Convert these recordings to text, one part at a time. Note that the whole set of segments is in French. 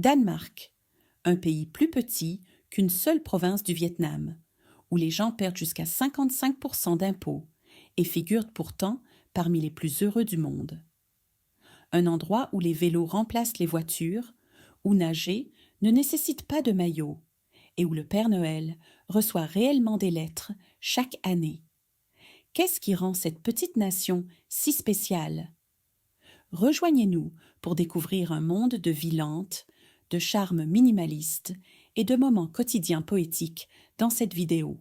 Danemark, un pays plus petit qu'une seule province du Vietnam, où les gens perdent jusqu'à 55% d'impôts et figurent pourtant parmi les plus heureux du monde. Un endroit où les vélos remplacent les voitures, où nager ne nécessite pas de maillot et où le Père Noël reçoit réellement des lettres chaque année. Qu'est-ce qui rend cette petite nation si spéciale? Rejoignez-nous pour découvrir un monde de vie lente, de charme minimaliste et de moments quotidiens poétiques dans cette vidéo.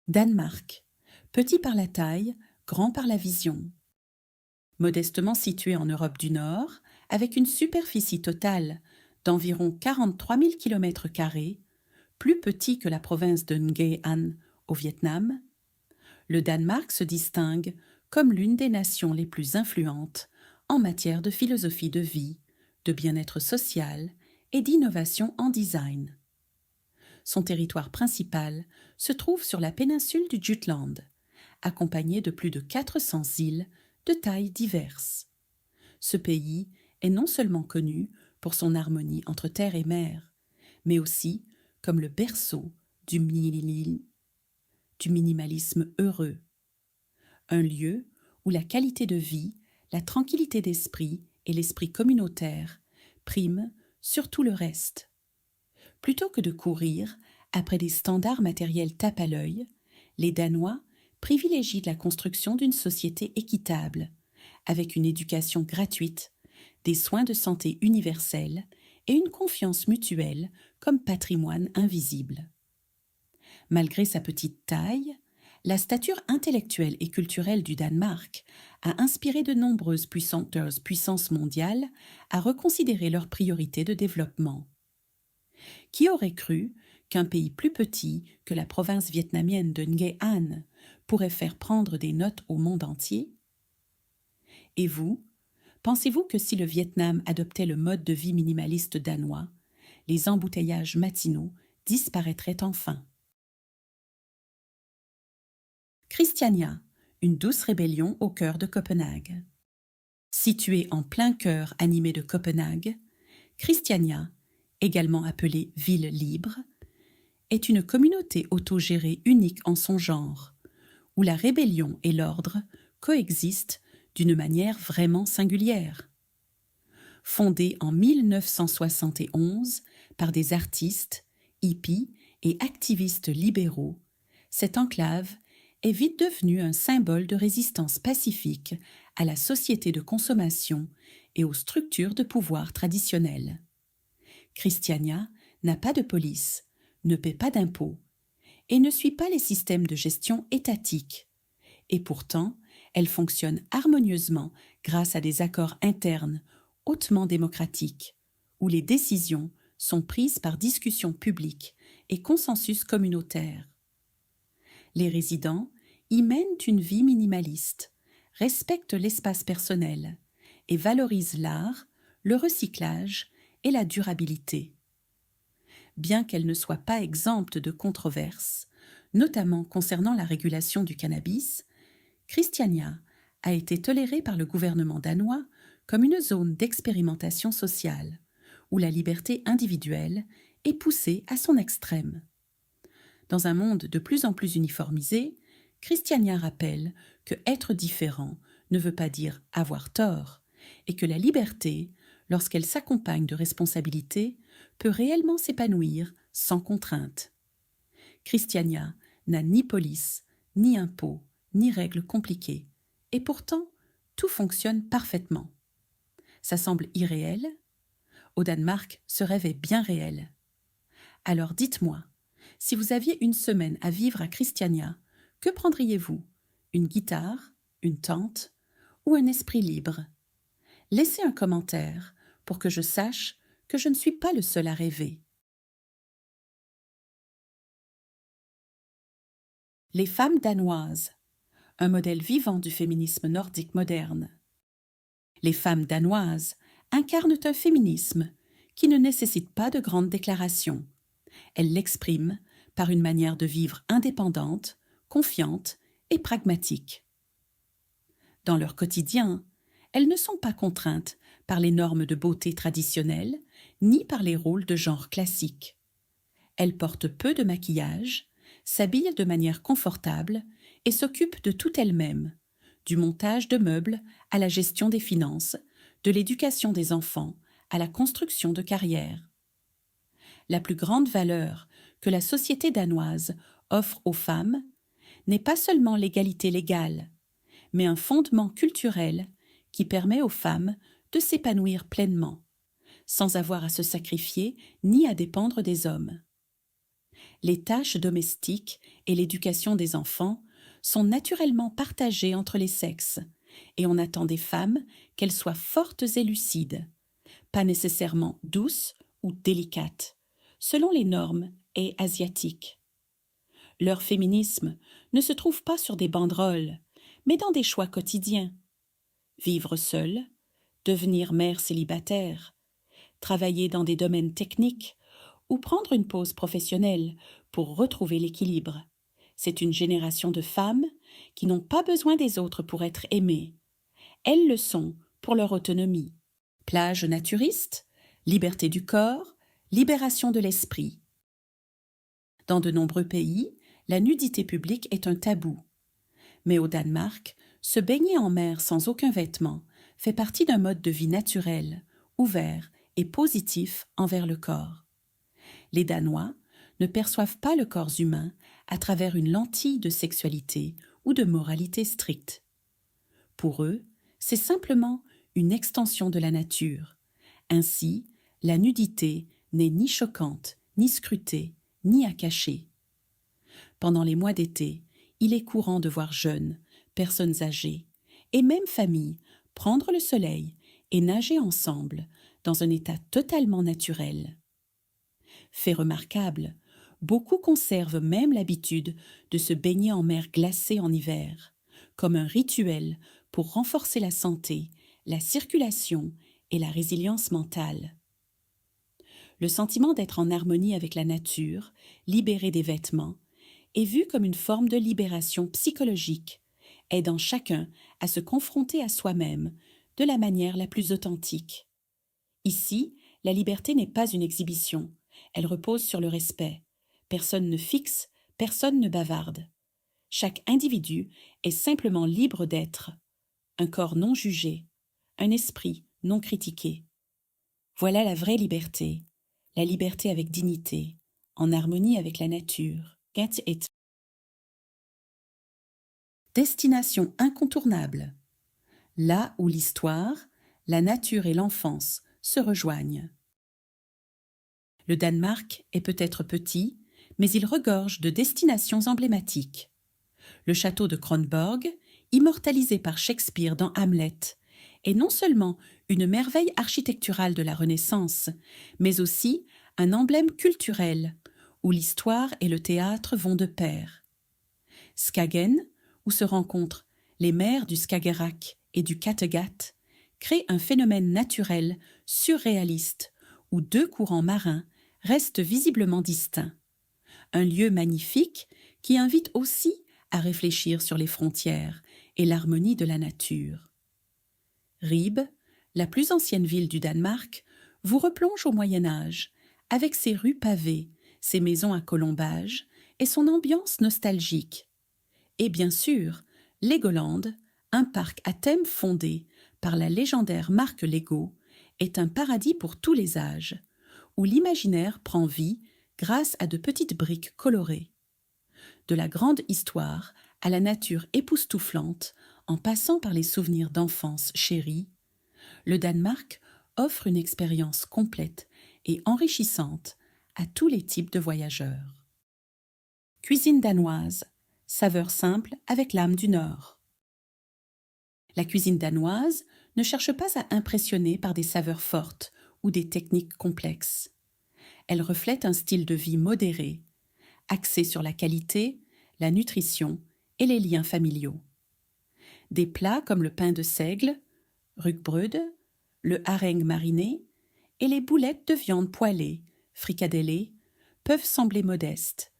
Danemark, petit par la taille, grand par la vision. Modestement situé en Europe du Nord, avec une superficie totale d'environ 43 000 km², plus petit que la province de Nghệ An au Vietnam, le Danemark se distingue comme l'une des nations les plus influentes en matière de philosophie de vie, de bien-être social et d'innovation en design. Son territoire principal se trouve sur la péninsule du Jutland, accompagné de plus de 400 îles de tailles diverses. Ce pays est non seulement connu pour son harmonie entre terre et mer, mais aussi comme le berceau du minimalisme heureux. Un lieu où la qualité de vie, la tranquillité d'esprit et l'esprit communautaire priment sur tout le reste. Plutôt que de courir après des standards matériels tape à l'œil, les Danois privilégient la construction d'une société équitable, avec une éducation gratuite, des soins de santé universels et une confiance mutuelle comme patrimoine invisible. Malgré sa petite taille, la stature intellectuelle et culturelle du Danemark a inspiré de nombreuses puissances mondiales à reconsidérer leurs priorités de développement. Qui aurait cru qu'un pays plus petit que la province vietnamienne de Nghệ An pourrait faire prendre des notes au monde entier? Et vous, pensez-vous que si le Vietnam adoptait le mode de vie minimaliste danois, les embouteillages matinaux disparaîtraient enfin? Christiania, une douce rébellion au cœur de Copenhague. Située en plein cœur animé de Copenhague, Christiania, également appelée Ville libre, est une communauté autogérée unique en son genre, où la rébellion et l'ordre coexistent d'une manière vraiment singulière. Fondée en 1971 par des artistes, hippies et activistes libéraux, cette enclave est vite devenue un symbole de résistance pacifique à la société de consommation et aux structures de pouvoir traditionnelles. Christiania n'a pas de police, ne paie pas d'impôts et ne suit pas les systèmes de gestion étatiques. Et pourtant, elle fonctionne harmonieusement grâce à des accords internes hautement démocratiques, où les décisions sont prises par discussion publique et consensus communautaire. Les résidents y mènent une vie minimaliste, respectent l'espace personnel et valorisent l'art, le recyclage et la durabilité. Bien qu'elle ne soit pas exempte de controverses, notamment concernant la régulation du cannabis, Christiania a été tolérée par le gouvernement danois comme une zone d'expérimentation sociale, où la liberté individuelle est poussée à son extrême. Dans un monde de plus en plus uniformisé, Christiania rappelle que être différent ne veut pas dire avoir tort, et que la liberté, lorsqu'elle s'accompagne de responsabilités, peut réellement s'épanouir sans contrainte. Christiania n'a ni police, ni impôts, ni règles compliquées, et pourtant, tout fonctionne parfaitement. Ça semble irréel? Au Danemark, ce rêve est bien réel. Alors dites-moi, si vous aviez une semaine à vivre à Christiania, que prendriez-vous? Une guitare, une tente ou un esprit libre? Laissez un commentaire pour que je sache que je ne suis pas le seul à rêver. Les femmes danoises, un modèle vivant du féminisme nordique moderne. Les femmes danoises incarnent un féminisme qui ne nécessite pas de grandes déclarations. Elles l'expriment par une manière de vivre indépendante, confiante et pragmatique. Dans leur quotidien, elles ne sont pas contraintes par les normes de beauté traditionnelles, ni par les rôles de genre classiques. Elles portent peu de maquillage, s'habillent de manière confortable et s'occupent de tout elles-mêmes, du montage de meubles à la gestion des finances, de l'éducation des enfants à la construction de carrières. La plus grande valeur que la société danoise offre aux femmes n'est pas seulement l'égalité légale, mais un fondement culturel qui permet aux femmes de s'épanouir pleinement, sans avoir à se sacrifier ni à dépendre des hommes. Les tâches domestiques et l'éducation des enfants sont naturellement partagées entre les sexes, et on attend des femmes qu'elles soient fortes et lucides, pas nécessairement douces ou délicates, selon les normes et asiatiques. Leur féminisme ne se trouve pas sur des banderoles, mais dans des choix quotidiens. Vivre seule, devenir mère célibataire, travailler dans des domaines techniques ou prendre une pause professionnelle pour retrouver l'équilibre. C'est une génération de femmes qui n'ont pas besoin des autres pour être aimées. Elles le sont pour leur autonomie. Plage naturiste, liberté du corps, libération de l'esprit. Dans de nombreux pays, la nudité publique est un tabou. Mais au Danemark, se baigner en mer sans aucun vêtement fait partie d'un mode de vie naturel, ouvert et positif envers le corps. Les Danois ne perçoivent pas le corps humain à travers une lentille de sexualité ou de moralité stricte. Pour eux, c'est simplement une extension de la nature. Ainsi, la nudité n'est ni choquante, ni scrutée, ni à cacher. Pendant les mois d'été, il est courant de voir jeunes, personnes âgées, et même familles prendre le soleil et nager ensemble dans un état totalement naturel. Fait remarquable, beaucoup conservent même l'habitude de se baigner en mer glacée en hiver, comme un rituel pour renforcer la santé, la circulation et la résilience mentale. Le sentiment d'être en harmonie avec la nature, libéré des vêtements, est vu comme une forme de libération psychologique, aidant chacun à se confronter à soi-même de la manière la plus authentique. Ici, la liberté n'est pas une exhibition, elle repose sur le respect. Personne ne fixe, personne ne bavarde. Chaque individu est simplement libre d'être, un corps non jugé, un esprit non critiqué. Voilà la vraie liberté, la liberté avec dignité, en harmonie avec la nature. Destination incontournable. Là où l'histoire, la nature et l'enfance se rejoignent. Le Danemark est peut-être petit, mais il regorge de destinations emblématiques. Le château de Kronborg, immortalisé par Shakespeare dans Hamlet, est non seulement une merveille architecturale de la Renaissance, mais aussi un emblème culturel, où l'histoire et le théâtre vont de pair. Skagen, où se rencontrent les mers du Skagerrak et du Kattegat, crée un phénomène naturel surréaliste, où deux courants marins restent visiblement distincts. Un lieu magnifique qui invite aussi à réfléchir sur les frontières et l'harmonie de la nature. Ribe, la plus ancienne ville du Danemark, vous replonge au Moyen Âge, avec ses rues pavées, ses maisons à colombages et son ambiance nostalgique. Et bien sûr, Legoland, un parc à thème fondé par la légendaire marque Lego, est un paradis pour tous les âges, où l'imaginaire prend vie grâce à de petites briques colorées. De la grande histoire à la nature époustouflante, en passant par les souvenirs d'enfance chéris, le Danemark offre une expérience complète et enrichissante à tous les types de voyageurs. Cuisine danoise, saveur simple avec l'âme du Nord. La cuisine danoise ne cherche pas à impressionner par des saveurs fortes ou des techniques complexes. Elle reflète un style de vie modéré, axé sur la qualité, la nutrition et les liens familiaux. Des plats comme le pain de seigle, rugbrød, le hareng mariné et les boulettes de viande poêlée, fricadellées, peuvent sembler modestes,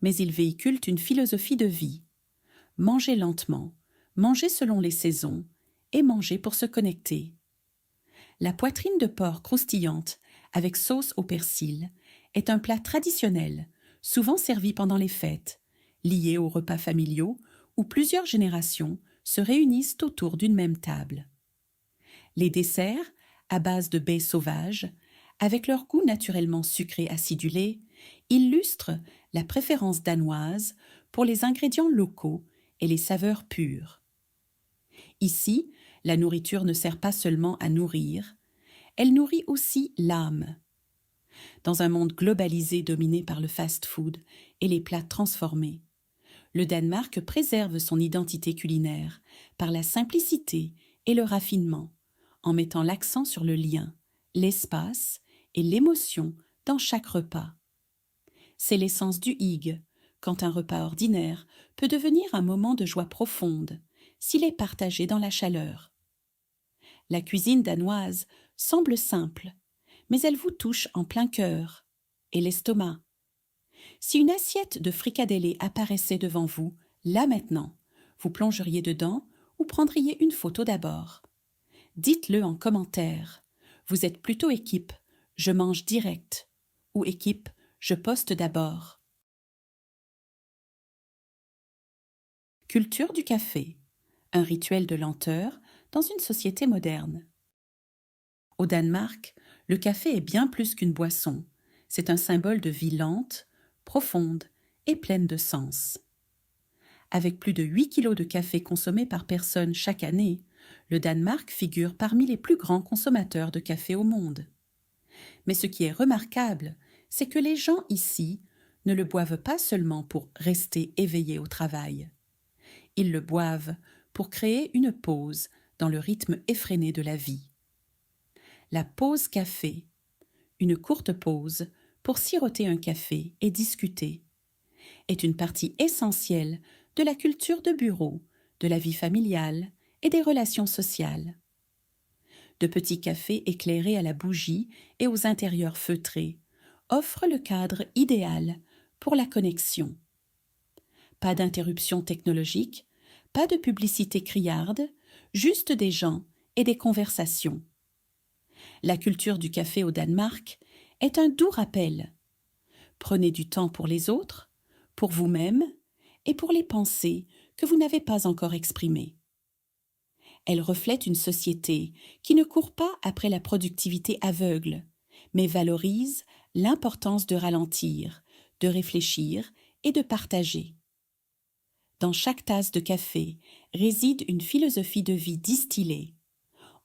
mais ils véhiculent une philosophie de vie. Manger lentement, manger selon les saisons et manger pour se connecter. La poitrine de porc croustillante avec sauce au persil est un plat traditionnel, souvent servi pendant les fêtes, lié aux repas familiaux où plusieurs générations se réunissent autour d'une même table. Les desserts, à base de baies sauvages, avec leur goût naturellement sucré acidulé, illustrent la préférence danoise pour les ingrédients locaux et les saveurs pures. Ici, la nourriture ne sert pas seulement à nourrir, elle nourrit aussi l'âme. Dans un monde globalisé dominé par le fast-food et les plats transformés, le Danemark préserve son identité culinaire par la simplicité et le raffinement, en mettant l'accent sur le lien, l'espace et l'émotion dans chaque repas. C'est l'essence du hygge, quand un repas ordinaire peut devenir un moment de joie profonde, s'il est partagé dans la chaleur. La cuisine danoise semble simple, mais elle vous touche en plein cœur, et l'estomac. Si une assiette de fricadelle apparaissait devant vous, là maintenant, vous plongeriez dedans ou prendriez une photo d'abord. Dites-le en commentaire. Vous êtes plutôt équipe, je mange direct, ou équipe, je poste d'abord. Culture du café, un rituel de lenteur dans une société moderne. Au Danemark, le café est bien plus qu'une boisson. C'est un symbole de vie lente, profonde et pleine de sens. Avec plus de 8 kilos de café consommés par personne chaque année, le Danemark figure parmi les plus grands consommateurs de café au monde. Mais ce qui est remarquable, c'est que les gens ici ne le boivent pas seulement pour rester éveillés au travail. Ils le boivent pour créer une pause dans le rythme effréné de la vie. La pause café, une courte pause pour siroter un café et discuter, est une partie essentielle de la culture de bureau, de la vie familiale et des relations sociales. De petits cafés éclairés à la bougie et aux intérieurs feutrés offrent le cadre idéal pour la connexion. Pas d'interruption technologique, pas de publicité criarde, juste des gens et des conversations. La culture du café au Danemark est un doux rappel. Prenez du temps pour les autres, pour vous-même et pour les pensées que vous n'avez pas encore exprimées. Elle reflète une société qui ne court pas après la productivité aveugle, mais valorise l'importance de ralentir, de réfléchir et de partager. Dans chaque tasse de café réside une philosophie de vie distillée.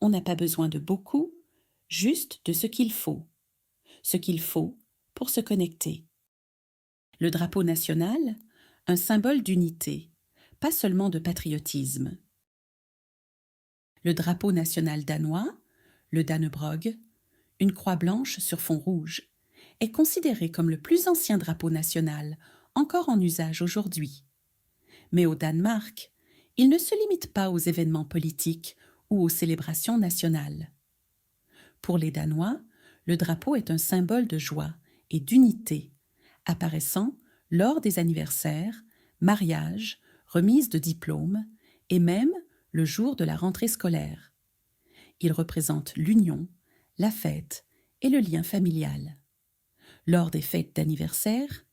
On n'a pas besoin de beaucoup, juste de ce qu'il faut pour se connecter. Le drapeau national, un symbole d'unité, pas seulement de patriotisme. Le drapeau national danois, le Dannebrog, une croix blanche sur fond rouge, est considéré comme le plus ancien drapeau national encore en usage aujourd'hui. Mais au Danemark, il ne se limite pas aux événements politiques ou aux célébrations nationales. Pour les Danois, le drapeau est un symbole de joie et d'unité, apparaissant lors des anniversaires, mariages, remises de diplômes et même le jour de la rentrée scolaire. Il représente l'union, la fête et le lien familial. Lors des fêtes d'anniversaire,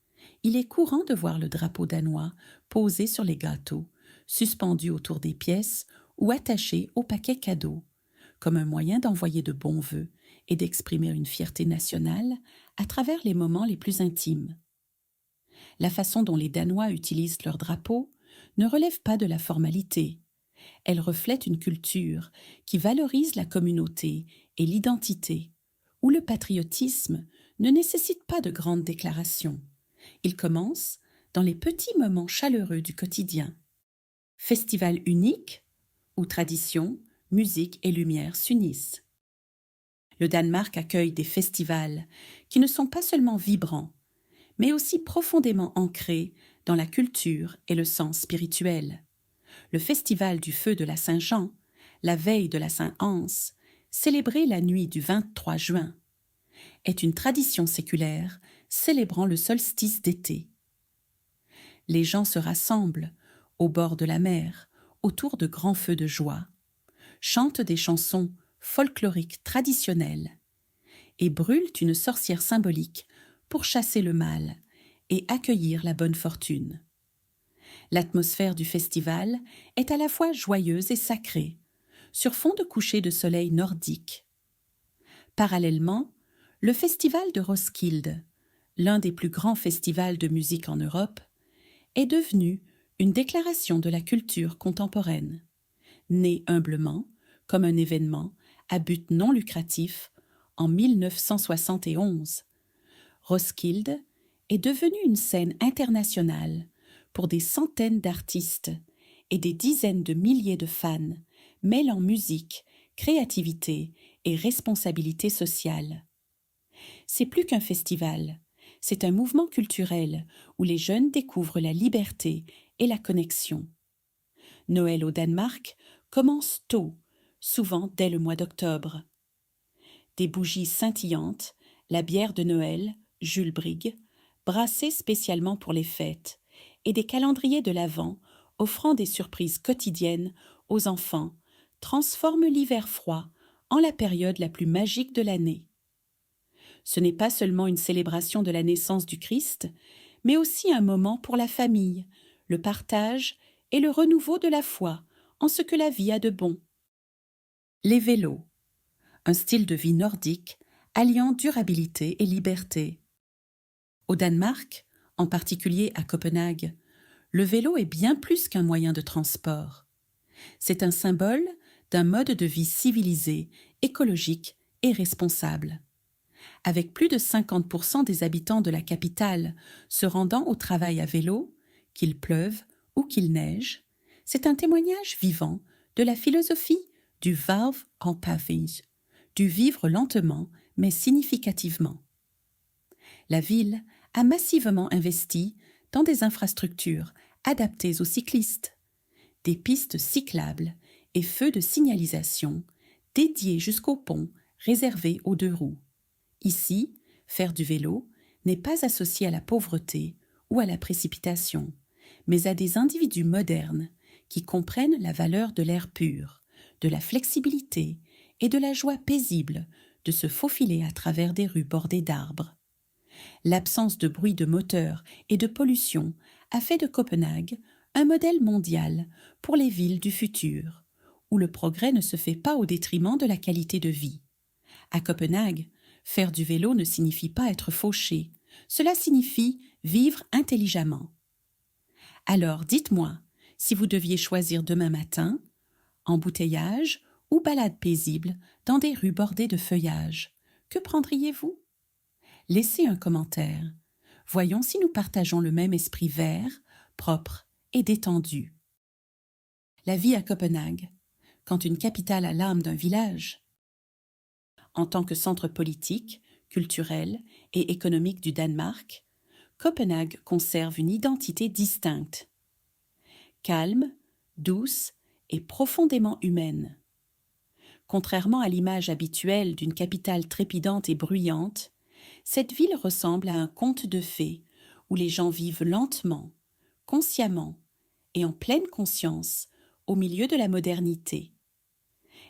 il est courant de voir le drapeau danois posé sur les gâteaux, suspendu autour des pièces ou attaché au paquet cadeaux, comme un moyen d'envoyer de bons vœux et d'exprimer une fierté nationale à travers les moments les plus intimes. La façon dont les Danois utilisent leur drapeau ne relève pas de la formalité. Elle reflète une culture qui valorise la communauté et l'identité, où le patriotisme ne nécessite pas de grandes déclarations. Il commence dans les petits moments chaleureux du quotidien. Festival unique, où tradition, musique et lumière s'unissent. Le Danemark accueille des festivals qui ne sont pas seulement vibrants, mais aussi profondément ancrés dans la culture et le sens spirituel. Le festival du feu de la Saint-Jean, la veille de la Saint-Hans, célébré la nuit du 23 juin, est une tradition séculaire célébrant le solstice d'été. Les gens se rassemblent au bord de la mer, autour de grands feux de joie. chantent des chansons folkloriques traditionnelles et brûlent une sorcière symbolique pour chasser le mal et accueillir la bonne fortune. L'atmosphère du festival est à la fois joyeuse et sacrée, sur fond de coucher de soleil nordique. Parallèlement, le festival de Roskilde, l'un des plus grands festivals de musique en Europe, est devenu une déclaration de la culture contemporaine, né humblement comme un événement à but non lucratif en 1971. Roskilde est devenue une scène internationale pour des centaines d'artistes et des dizaines de milliers de fans mêlant musique, créativité et responsabilité sociale. C'est plus qu'un festival, c'est un mouvement culturel où les jeunes découvrent la liberté et la connexion. Noël au Danemark commence tôt, souvent dès le mois d'octobre. Des bougies scintillantes, la bière de Noël, Jules Brigg, brassée spécialement pour les fêtes, et des calendriers de l'Avent offrant des surprises quotidiennes aux enfants transforment l'hiver froid en la période la plus magique de l'année. Ce n'est pas seulement une célébration de la naissance du Christ, mais aussi un moment pour la famille, le partage et le renouveau de la foi en ce que la vie a de bon. Les vélos, un style de vie nordique alliant durabilité et liberté. Au Danemark, en particulier à Copenhague, le vélo est bien plus qu'un moyen de transport. C'est un symbole d'un mode de vie civilisé, écologique et responsable. Avec plus de 50% des habitants de la capitale se rendant au travail à vélo, qu'il pleuve ou qu'il neige, c'est un témoignage vivant de la philosophie du varv oppavig, du vivre lentement mais significativement. La ville a massivement investi dans des infrastructures adaptées aux cyclistes, des pistes cyclables et feux de signalisation dédiés jusqu'aux ponts réservés aux deux roues. Ici, faire du vélo n'est pas associé à la pauvreté ou à la précipitation, mais à des individus modernes qui comprennent la valeur de l'air pur, de la flexibilité et de la joie paisible de se faufiler à travers des rues bordées d'arbres. L'absence de bruit de moteur et de pollution a fait de Copenhague un modèle mondial pour les villes du futur, où le progrès ne se fait pas au détriment de la qualité de vie. À Copenhague, faire du vélo ne signifie pas être fauché, cela signifie vivre intelligemment. Alors dites-moi, si vous deviez choisir demain matin, embouteillage ou balade paisible dans des rues bordées de feuillage, que prendriez-vous ? Laissez un commentaire. Voyons si nous partageons le même esprit vert, propre et détendu. La vie à Copenhague, quand une capitale a l'âme d'un village. En tant que centre politique, culturel et économique du Danemark, Copenhague conserve une identité distincte. Calme, douce et profondément humaine. Contrairement à l'image habituelle d'une capitale trépidante et bruyante, cette ville ressemble à un conte de fées où les gens vivent lentement, consciemment et en pleine conscience au milieu de la modernité.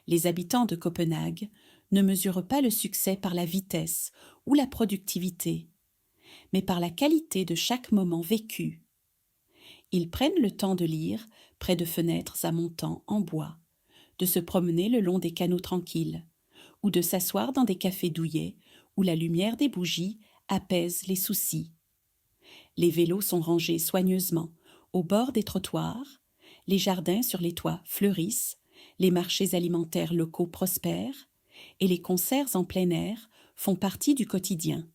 Les habitants de Copenhague ne mesurent pas le succès par la vitesse ou la productivité, mais par la qualité de chaque moment vécu. Ils prennent le temps de lire près de fenêtres à montants en bois, de se promener le long des canaux tranquilles, ou de s'asseoir dans des cafés douillets où la lumière des bougies apaise les soucis. Les vélos sont rangés soigneusement au bord des trottoirs, les jardins sur les toits fleurissent, les marchés alimentaires locaux prospèrent, et les concerts en plein air font partie du quotidien,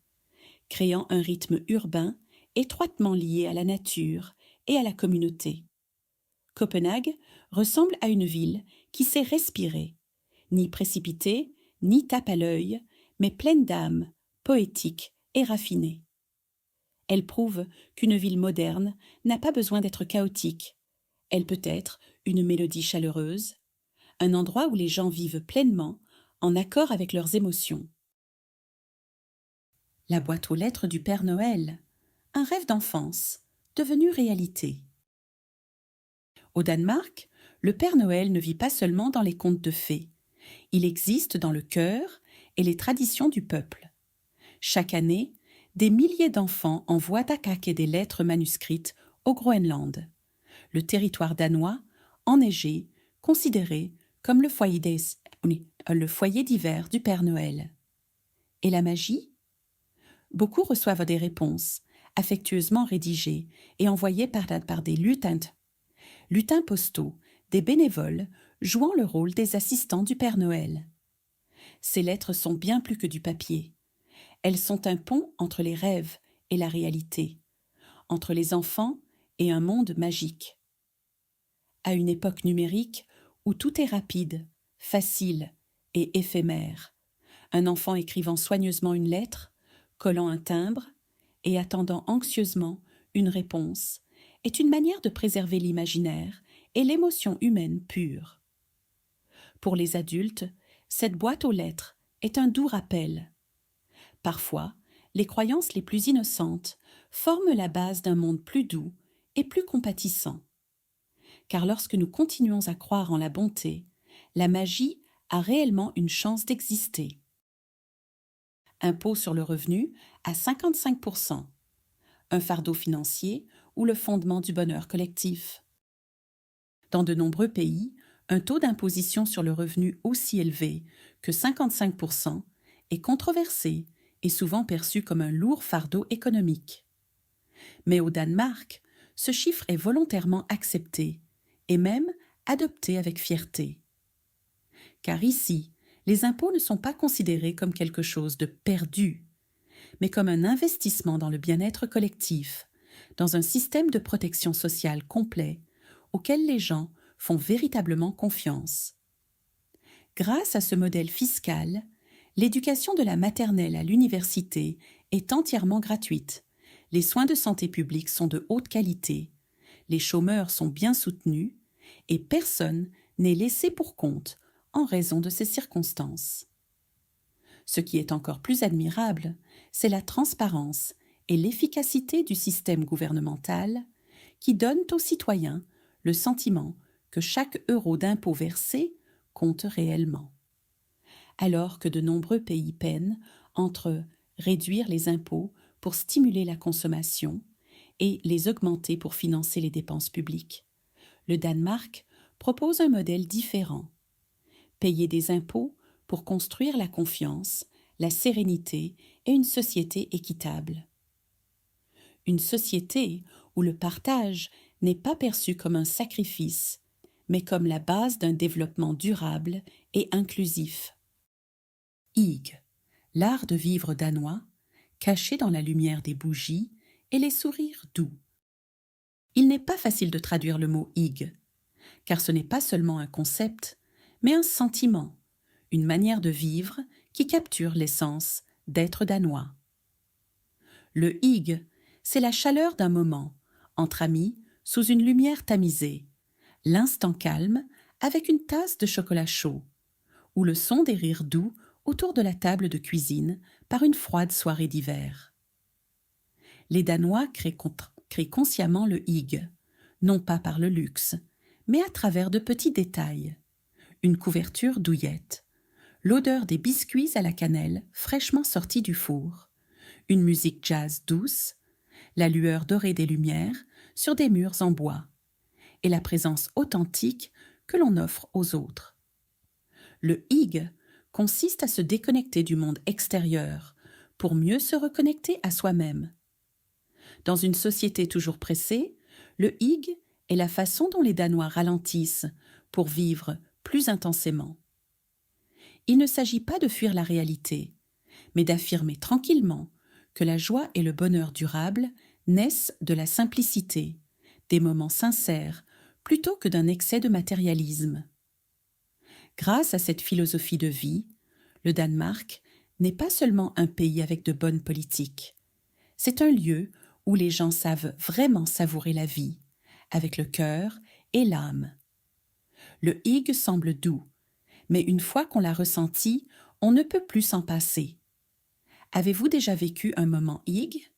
créant un rythme urbain étroitement lié à la nature et à la communauté. Copenhague ressemble à une ville qui sait respirer, ni précipitée, ni tape à l'œil, mais pleine d'âme, poétique et raffinée. Elle prouve qu'une ville moderne n'a pas besoin d'être chaotique. Elle peut être une mélodie chaleureuse, un endroit où les gens vivent pleinement, en accord avec leurs émotions. La boîte aux lettres du Père Noël, un rêve d'enfance, devenu réalité. Au Danemark, le Père Noël ne vit pas seulement dans les contes de fées. Il existe dans le cœur et les traditions du peuple. Chaque année, des milliers d'enfants envoient à Kake des lettres manuscrites au Groenland, le territoire danois, enneigé, considéré comme le foyer d'hiver du Père Noël. Et la magie ? Beaucoup reçoivent des réponses, affectueusement rédigées et envoyées par des lutins postaux, des bénévoles jouant le rôle des assistants du Père Noël. Ces lettres sont bien plus que du papier. Elles sont un pont entre les rêves et la réalité, entre les enfants et un monde magique. À une époque numérique où tout est rapide, facile et éphémère, un enfant écrivant soigneusement une lettre, collant un timbre et attendant anxieusement une réponse est une manière de préserver l'imaginaire et l'émotion humaine pure. Pour les adultes, cette boîte aux lettres est un doux rappel. Parfois, les croyances les plus innocentes forment la base d'un monde plus doux et plus compatissant. Car lorsque nous continuons à croire en la bonté, la magie a réellement une chance d'exister. Impôt sur le revenu à 55%, un fardeau financier ou le fondement du bonheur collectif. Dans de nombreux pays, un taux d'imposition sur le revenu aussi élevé que 55% est controversé et souvent perçu comme un lourd fardeau économique. Mais au Danemark, ce chiffre est volontairement accepté et même adopté avec fierté. Car ici, les impôts ne sont pas considérés comme quelque chose de perdu, mais comme un investissement dans le bien-être collectif, dans un système de protection sociale complet auquel les gens font véritablement confiance. Grâce à ce modèle fiscal, l'éducation de la maternelle à l'université est entièrement gratuite, les soins de santé publique sont de haute qualité, les chômeurs sont bien soutenus et personne n'est laissé pour compte en raison de ces circonstances. Ce qui est encore plus admirable, c'est la transparence et l'efficacité du système gouvernemental qui donnent aux citoyens le sentiment que chaque euro d'impôt versé compte réellement. Alors que de nombreux pays peinent entre réduire les impôts pour stimuler la consommation et les augmenter pour financer les dépenses publiques, le Danemark propose un modèle différent. Payer des impôts pour construire la confiance, la sérénité et une société équitable. Une société où le partage n'est pas perçu comme un sacrifice, mais comme la base d'un développement durable et inclusif. Hygge, l'art de vivre danois, caché dans la lumière des bougies et les sourires doux. Il n'est pas facile de traduire le mot hygge, car ce n'est pas seulement un concept, mais un sentiment, une manière de vivre qui capture l'essence d'être danois. Le hygge, c'est la chaleur d'un moment, entre amis, sous une lumière tamisée, l'instant calme avec une tasse de chocolat chaud, ou le son des rires doux autour de la table de cuisine par une froide soirée d'hiver. Les Danois créent consciemment le hygge, non pas par le luxe, mais à travers de petits détails. Une couverture douillette, l'odeur des biscuits à la cannelle fraîchement sortis du four, une musique jazz douce, la lueur dorée des lumières sur des murs en bois, et la présence authentique que l'on offre aux autres. Le hygge consiste à se déconnecter du monde extérieur pour mieux se reconnecter à soi-même. Dans une société toujours pressée, le hygge est la façon dont les Danois ralentissent pour vivre plus intensément. Il ne s'agit pas de fuir la réalité, mais d'affirmer tranquillement que la joie et le bonheur durable naissent de la simplicité, des moments sincères, plutôt que d'un excès de matérialisme. Grâce à cette philosophie de vie, le Danemark n'est pas seulement un pays avec de bonnes politiques. C'est un lieu où les gens savent vraiment savourer la vie, avec le cœur et l'âme. Le hygge semble doux, mais une fois qu'on l'a ressenti, on ne peut plus s'en passer. Avez-vous déjà vécu un moment hygge?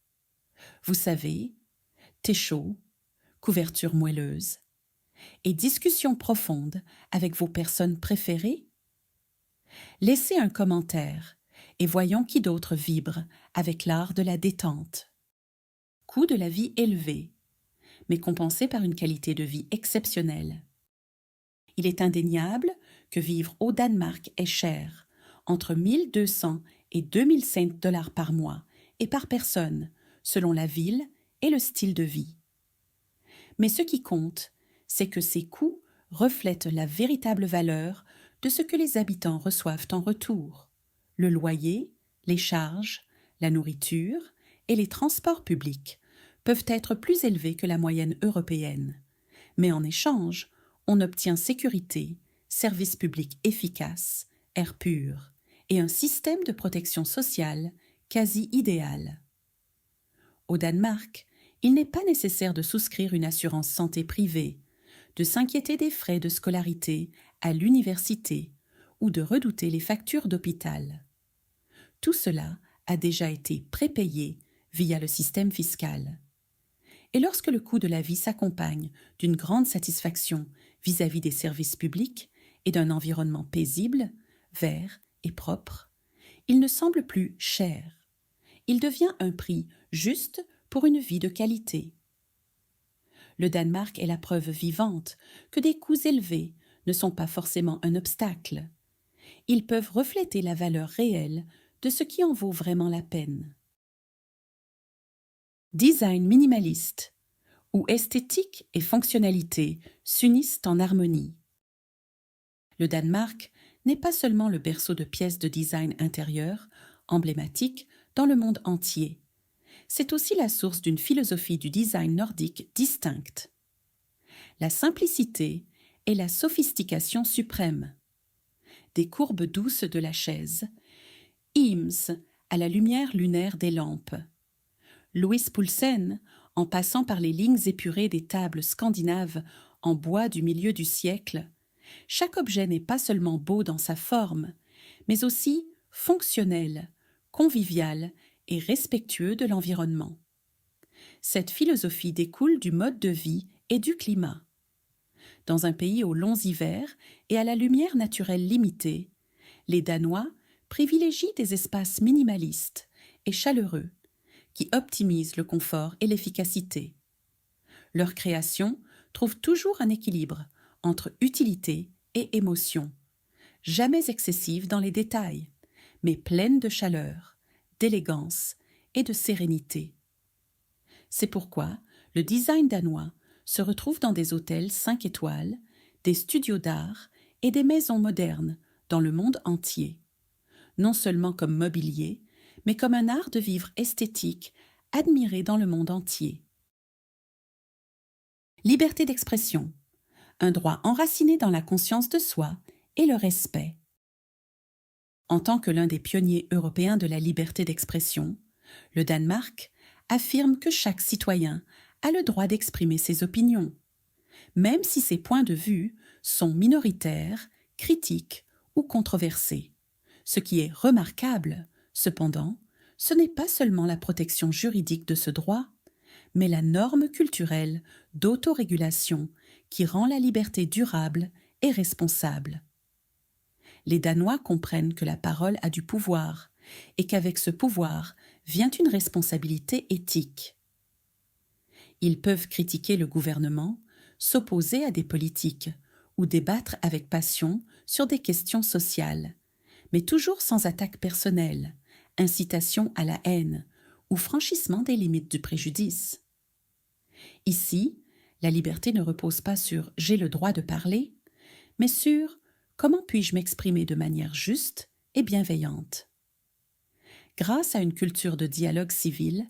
Vous savez, thé chaud, couverture moelleuse, et discussions profondes avec vos personnes préférées? Laissez un commentaire et voyons qui d'autre vibre avec l'art de la détente. Coût de la vie élevé, mais compensé par une qualité de vie exceptionnelle. Il est indéniable que vivre au Danemark est cher, entre 1 200 et 2 500 $ par mois et par personne, selon la ville et le style de vie. Mais ce qui compte, c'est que ces coûts reflètent la véritable valeur de ce que les habitants reçoivent en retour. Le loyer, les charges, la nourriture et les transports publics peuvent être plus élevés que la moyenne européenne. Mais en échange, on obtient sécurité, services publics efficaces, air pur et un système de protection sociale quasi idéal. Au Danemark, il n'est pas nécessaire de souscrire une assurance santé privée, de s'inquiéter des frais de scolarité à l'université ou de redouter les factures d'hôpital. Tout cela a déjà été prépayé via le système fiscal. Et lorsque le coût de la vie s'accompagne d'une grande satisfaction vis-à-vis des services publics et d'un environnement paisible, vert et propre, il ne semble plus cher. Il devient un prix juste pour une vie de qualité. Le Danemark est la preuve vivante que des coûts élevés ne sont pas forcément un obstacle. Ils peuvent refléter la valeur réelle de ce qui en vaut vraiment la peine. Design minimaliste, où esthétique et fonctionnalité s'unissent en harmonie. Le Danemark n'est pas seulement le berceau de pièces de design intérieur emblématiques dans le monde entier. C'est aussi la source d'une philosophie du design nordique distincte. La simplicité et la sophistication suprême. Des courbes douces de la chaise, Eames à la lumière lunaire des lampes, Louis Poulsen en passant par les lignes épurées des tables scandinaves en bois du milieu du siècle, chaque objet n'est pas seulement beau dans sa forme, mais aussi fonctionnel, convivial et respectueux de l'environnement. Cette philosophie découle du mode de vie et du climat. Dans un pays aux longs hivers et à la lumière naturelle limitée, les Danois privilégient des espaces minimalistes et chaleureux qui optimisent le confort et l'efficacité. Leur création trouve toujours un équilibre entre utilité et émotion, jamais excessive dans les détails, mais pleine de chaleur, d'élégance et de sérénité. C'est pourquoi le design danois se retrouve dans des hôtels 5 étoiles, des studios d'art et des maisons modernes dans le monde entier, non seulement comme mobilier, mais comme un art de vivre esthétique admiré dans le monde entier. Liberté d'expression, un droit enraciné dans la conscience de soi et le respect. En tant que l'un des pionniers européens de la liberté d'expression, le Danemark affirme que chaque citoyen a le droit d'exprimer ses opinions, même si ses points de vue sont minoritaires, critiques ou controversés. Ce qui est remarquable, cependant, ce n'est pas seulement la protection juridique de ce droit, mais la norme culturelle d'autorégulation qui rend la liberté durable et responsable. Les Danois comprennent que la parole a du pouvoir et qu'avec ce pouvoir vient une responsabilité éthique. Ils peuvent critiquer le gouvernement, s'opposer à des politiques ou débattre avec passion sur des questions sociales, mais toujours sans attaque personnelle, incitation à la haine ou franchissement des limites du préjudice. Ici, la liberté ne repose pas sur « j'ai le droit de parler », mais sur « comment puis-je m'exprimer de manière juste et bienveillante ». Grâce à une culture de dialogue civil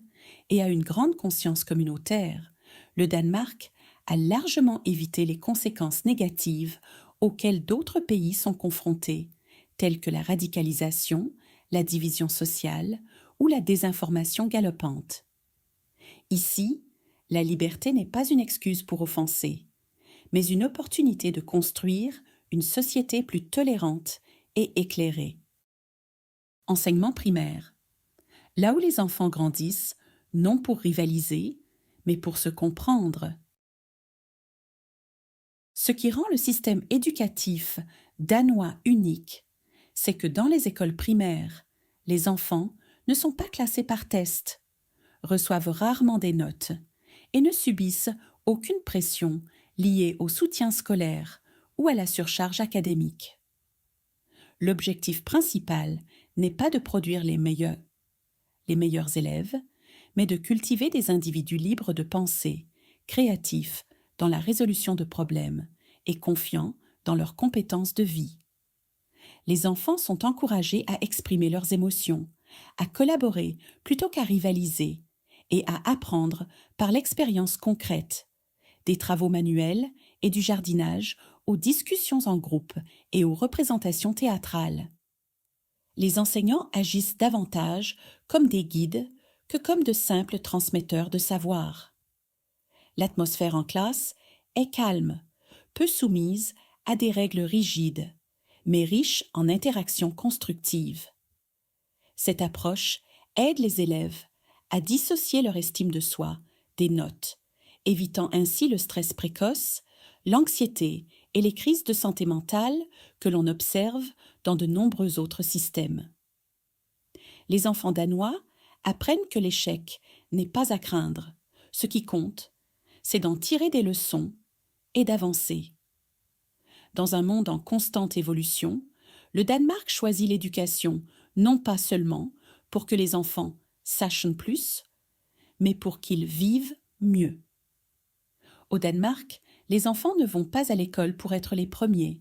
et à une grande conscience communautaire, le Danemark a largement évité les conséquences négatives auxquelles d'autres pays sont confrontés, telles que la radicalisation, la division sociale ou la désinformation galopante. Ici, la liberté n'est pas une excuse pour offenser, mais une opportunité de construire une société plus tolérante et éclairée. Enseignement primaire. Là où les enfants grandissent, non pour rivaliser, mais pour se comprendre, Ce qui rend le système éducatif danois unique, c'est que dans les écoles primaires, les enfants ne sont pas classés par test, reçoivent rarement des notes et ne subissent aucune pression liée au soutien scolaire ou à la surcharge académique. L'objectif principal n'est pas de produire les meilleurs élèves, mais de cultiver des individus libres de pensée, créatifs dans la résolution de problèmes et confiants dans leurs compétences de vie. Les enfants sont encouragés à exprimer leurs émotions, à collaborer plutôt qu'à rivaliser et à apprendre par l'expérience concrète, des travaux manuels et du jardinage aux discussions en groupe et aux représentations théâtrales. Les enseignants agissent davantage comme des guides que comme de simples transmetteurs de savoir. L'atmosphère en classe est calme, peu soumise à des règles rigides, mais riche en interactions constructives. Cette approche aide les élèves à dissocier leur estime de soi des notes, évitant ainsi le stress précoce, l'anxiété et les crises de santé mentale que l'on observe dans de nombreux autres systèmes. Les enfants danois apprennent que l'échec n'est pas à craindre. Ce qui compte, c'est d'en tirer des leçons et d'avancer. Dans un monde en constante évolution, le Danemark choisit l'éducation non pas seulement pour que les enfants sachent plus, mais pour qu'ils vivent mieux. Au Danemark, les enfants ne vont pas à l'école pour être les premiers.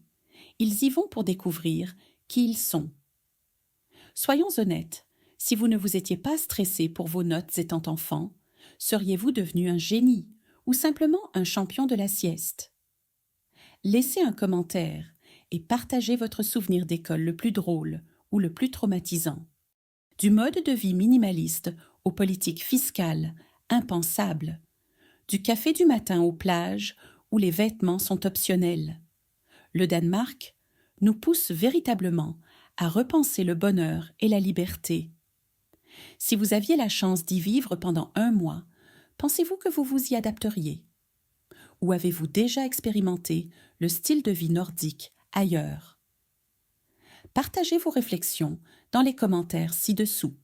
Ils y vont pour découvrir qui ils sont. Soyons honnêtes, si vous ne vous étiez pas stressé pour vos notes étant enfant, seriez-vous devenu un génie ou simplement un champion de la sieste? Laissez un commentaire et partagez votre souvenir d'école le plus drôle ou le plus traumatisant. Du mode de vie minimaliste aux politiques fiscales impensables, du café du matin aux plages où les vêtements sont optionnels. Le Danemark nous pousse véritablement à repenser le bonheur et la liberté. Si vous aviez la chance d'y vivre pendant 1 mois, pensez-vous que vous vous y adapteriez? Ou avez-vous déjà expérimenté le style de vie nordique ailleurs? Partagez vos réflexions dans les commentaires ci-dessous.